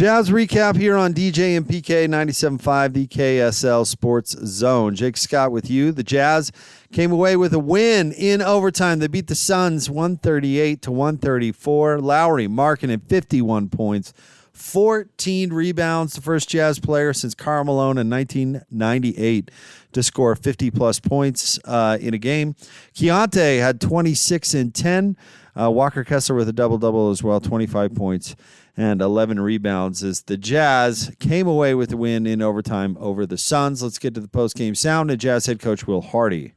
Jazz recap here on DJ and PK 97.5, the KSL Sports Zone. Jake Scott with you. The Jazz came away with a win in overtime. They beat the Suns 138-134. Lauri Markkanen 51 points, 14 rebounds. The first Jazz player since Karl Malone in 1998 to score 50-plus points in a game. Keontae had 26 and 10. Walker Kessler with a double-double as well, 25 points and 11 rebounds as the Jazz came away with the win in overtime over the Suns. Let's get to the post-game sound and Jazz head coach Will Hardy.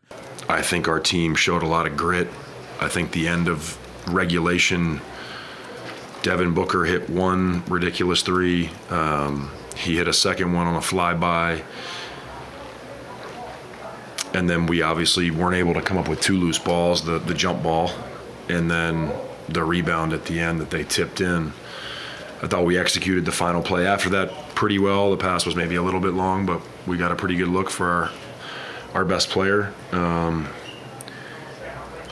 I think our team showed a lot of grit. I think the end of regulation, Devin Booker hit one ridiculous three. He hit a second one on a flyby. And then we obviously weren't able to come up with two loose balls, the jump ball, and then the rebound at the end that they tipped in. I thought we executed the final play after that pretty well. The pass was maybe a little bit long, but we got a pretty good look for our best player,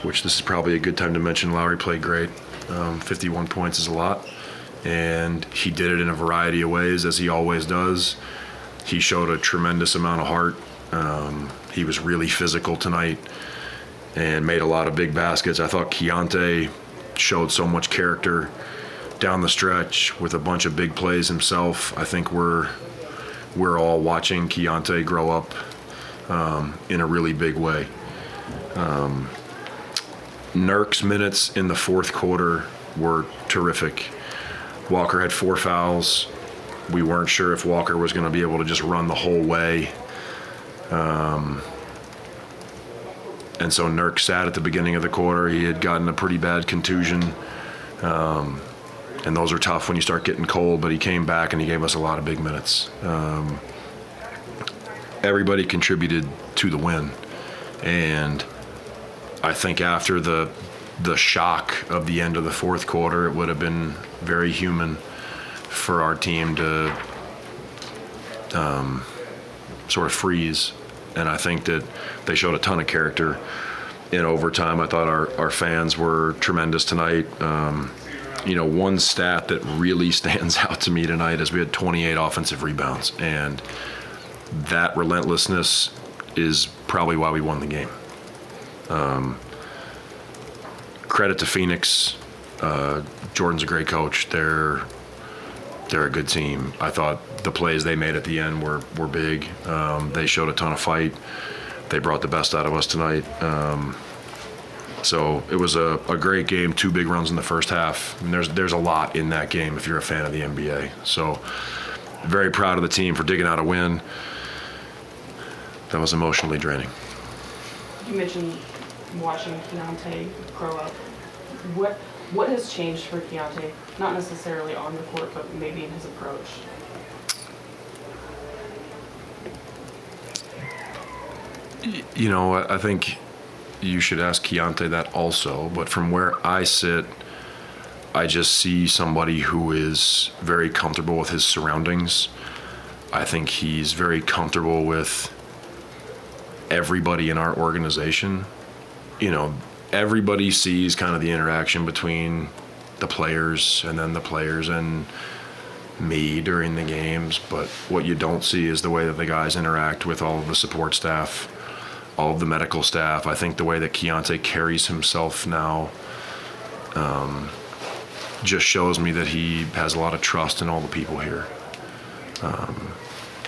which this is probably a good time to mention. Lauri played great. 51 points is a lot, and he did it in a variety of ways, as he always does. He showed a tremendous amount of heart. He was really physical tonight and made a lot of big baskets. I thought Keontae showed so much character down the stretch with a bunch of big plays himself. I think we're all watching Keontae grow up in a really big way. Nurk's minutes in the fourth quarter were terrific. Walker had 4 fouls. We weren't sure if Walker was going to be able to just run the whole way. And so Nurk sat at the beginning of the quarter. He had gotten a pretty bad contusion. And those are tough when you start getting cold, but he came back and he gave us a lot of big minutes. Everybody contributed to the win. And I think after the shock of the end of the fourth quarter, it would have been very human for our team to sort of freeze. And I think that they showed a ton of character in overtime. I thought our fans were tremendous tonight. One stat that really stands out to me tonight is we had 28 offensive rebounds, and that relentlessness is probably why we won the game. Credit to Phoenix. Jordan's a great coach. They're a good team. I thought the plays they made at the end were big. They showed a ton of fight. They brought the best out of us tonight. So it was a great game, 2 big runs in the first half. And there's a lot in that game if you're a fan of the NBA. So very proud of the team for digging out a win. That was emotionally draining. You mentioned watching Keontae grow up. What has changed for Keontae? Not necessarily on the court, but maybe in his approach. I think you should ask Keontae that also, but from where I sit, I just see somebody who is very comfortable with his surroundings. I think he's very comfortable with everybody in our organization. Everybody sees kind of the interaction between the players and then the players and me during the games, but what you don't see is the way that the guys interact with all of the support staff, all of the medical staff. I think the way that Keontae carries himself now just shows me that he has a lot of trust in all the people here.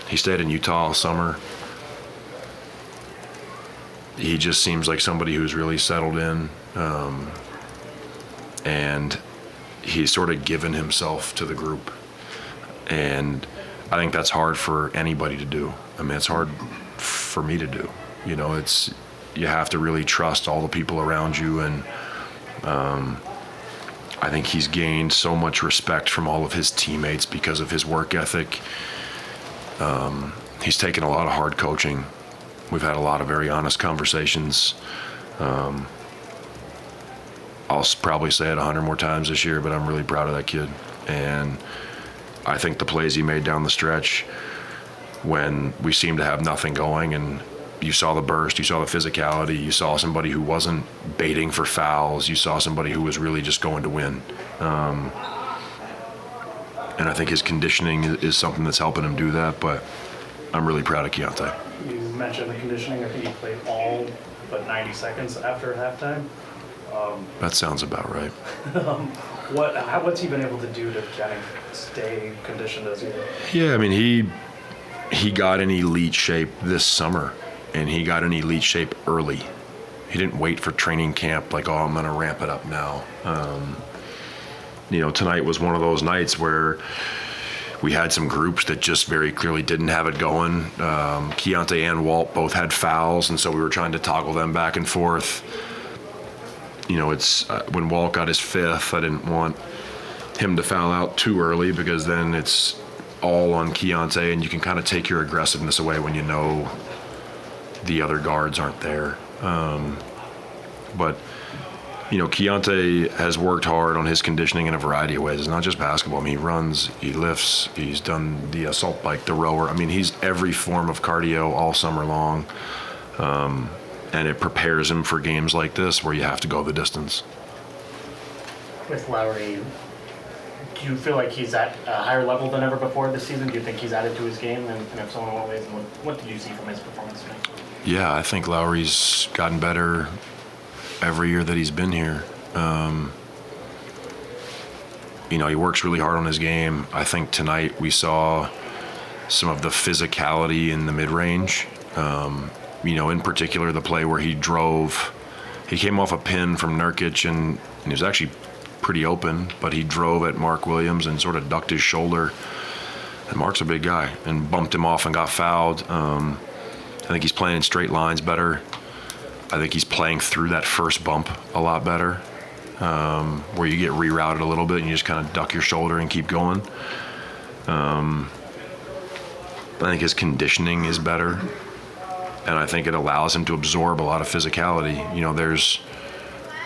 He stayed in Utah all summer. He just seems like somebody who's really settled in, and he's sort of given himself to the group. And I think that's hard for anybody to do. I mean, it's hard for me to do. You have to really trust all the people around you, and I think he's gained so much respect from all of his teammates because of his work ethic. He's taken a lot of hard coaching. We've had a lot of very honest conversations. I'll probably say it 100 more times this year, but I'm really proud of that kid. And I think the plays he made down the stretch when we seemed to have nothing going, and you saw the burst, you saw the physicality, you saw somebody who wasn't baiting for fouls, you saw somebody who was really just going to win. And I think his conditioning is something that's helping him do that, but I'm really proud of Keontae. You mentioned the conditioning. I think he played all but 90 seconds after halftime. That sounds about right. What's he been able to do to kind of stay conditioned as he is? Yeah, I mean, he got in elite shape this summer, and he got in elite shape early. He didn't wait for training camp like, oh, I'm going to ramp it up now. Tonight was one of those nights where we had some groups that just very clearly didn't have it going. Keontae and Walt both had fouls, and so we were trying to toggle them back and forth. It's when Walt got his fifth, I didn't want him to foul out too early because then it's all on Keontae, and you can kind of take your aggressiveness away when you know the other guards aren't there. But Keontae has worked hard on his conditioning in a variety of ways. It's not just basketball. I mean, he runs, he lifts, he's done the assault bike, the rower. I mean, he's every form of cardio all summer long. And it prepares him for games like this where you have to go the distance. With Lauri, do you feel like he's at a higher level than ever before this season? Do you think he's added to his game? And if so, in what ways? And what did you see from his performance tonight? Yeah, I think Lauri's gotten better every year that he's been here. He works really hard on his game. I think tonight we saw some of the physicality in the mid-range. In particular, the play where he came off a pin from Nurkic and he was actually pretty open, but he drove at Mark Williams and sort of ducked his shoulder. And Mark's a big guy and bumped him off and got fouled. I think he's playing in straight lines better. I think he's playing through that first bump a lot better, where you get rerouted a little bit and you just kind of duck your shoulder and keep going. I think his conditioning is better, and I think it allows him to absorb a lot of physicality.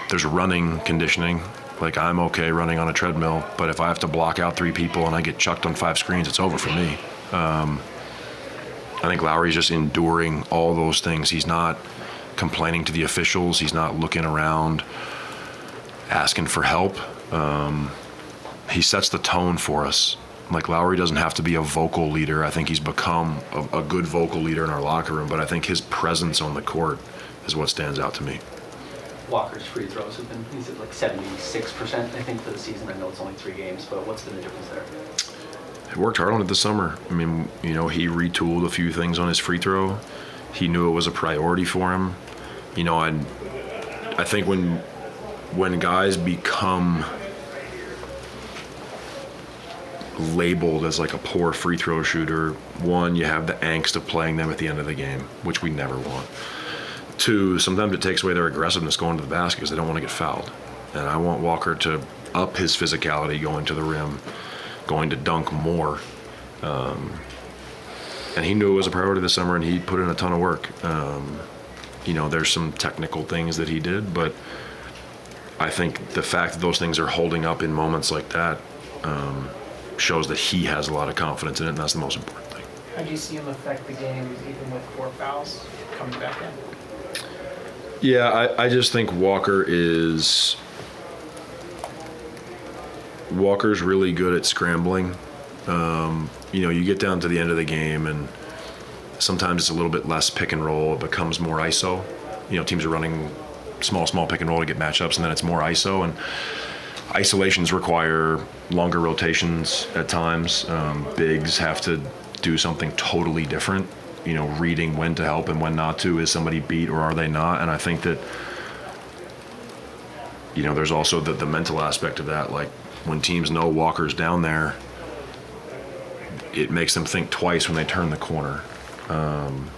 There's running conditioning. Like, I'm okay running on a treadmill, but if I have to block out 3 people and I get chucked on 5 screens, it's over for me. I think Lauri's just enduring all those things. He's not complaining to the officials. He's not looking around asking for help. He sets the tone for us. Like, Lauri doesn't have to be a vocal leader. I think he's become a good vocal leader in our locker room, but I think his presence on the court is what stands out to me. Walker's free throws have been, he's at like 76%, I think, for the season. I know it's only 3 games, but what's been the difference there? He worked hard on it this summer. I mean, he retooled a few things on his free throw. He knew it was a priority for him. I think when guys become labeled as like a poor free throw shooter, 1, you have the angst of playing them at the end of the game, which we never want. 2, sometimes it takes away their aggressiveness going to the basket because they don't want to get fouled. And I want Walker to up his physicality going to the rim, going to dunk more. And he knew it was a priority this summer, and he put in a ton of work. There's some technical things that he did, but I think the fact that those things are holding up in moments like that shows that he has a lot of confidence in it, and that's the most important thing. How do you see him affect the game even with 4 fouls coming back in? Yeah, I just think Walker's really good at scrambling. You get down to the end of the game, and sometimes it's a little bit less pick and roll. It becomes more ISO. Teams are running small pick and roll to get matchups, and then it's more ISO. And isolations require longer rotations at times. Bigs have to do something totally different. Reading when to help and when not to. Is somebody beat or are they not? And I think that, there's also the mental aspect of that. Like, when teams know Walker's down there, it makes them think twice when they turn the corner. And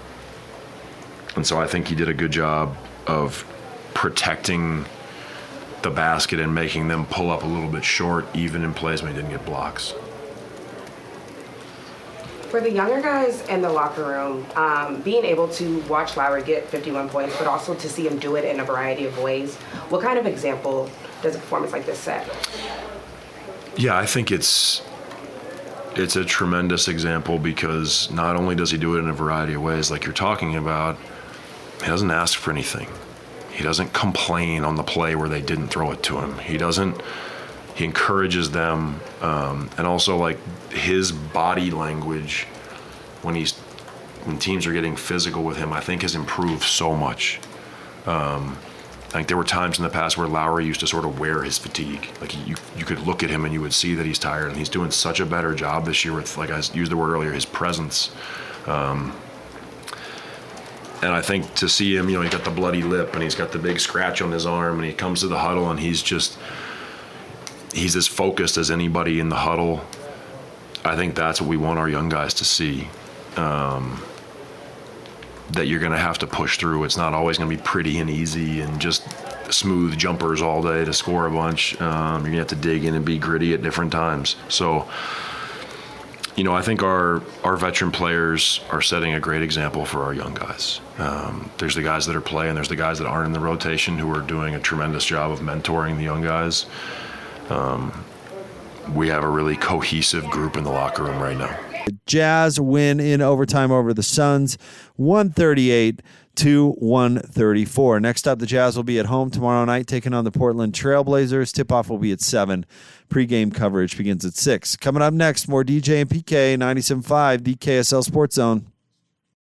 so I think he did a good job of protecting the basket and making them pull up a little bit short, even in plays when he didn't get blocks. For the younger guys in the locker room, being able to watch Lauri get 51 points, but also to see him do it in a variety of ways, what kind of example does a performance like this set? Yeah, I think it's a tremendous example because not only does he do it in a variety of ways, like you're talking about, he doesn't ask for anything. He doesn't complain on the play where they didn't throw it to him. He doesn't He encourages them, and also like his body language when teams are getting physical with him, I think has improved so much. I think there were times in the past where Lauri used to sort of wear his fatigue. Like you could look at him and you would see that he's tired, and he's doing such a better job this year with, like I used the word earlier, his presence. And I think to see him, he's got the bloody lip and he's got the big scratch on his arm, and he comes to the huddle and he's as focused as anybody in the huddle. I think that's what we want our young guys to see. That you're going to have to push through. It's not always going to be pretty and easy and just smooth jumpers all day to score a bunch. You're going to have to dig in and be gritty at different times. So, I think our veteran players are setting a great example for our young guys. There's the guys that are playing. There's the guys that aren't in the rotation who are doing a tremendous job of mentoring the young guys. We have a really cohesive group in the locker room right now. Jazz win in overtime over the Suns, 138-134. Next up, the Jazz will be at home tomorrow night taking on the Portland Trailblazers. Tip-off will be at 7. Pre-game coverage begins at 6. Coming up next, more DJ and PK, 97.5 DKSL Sports Zone.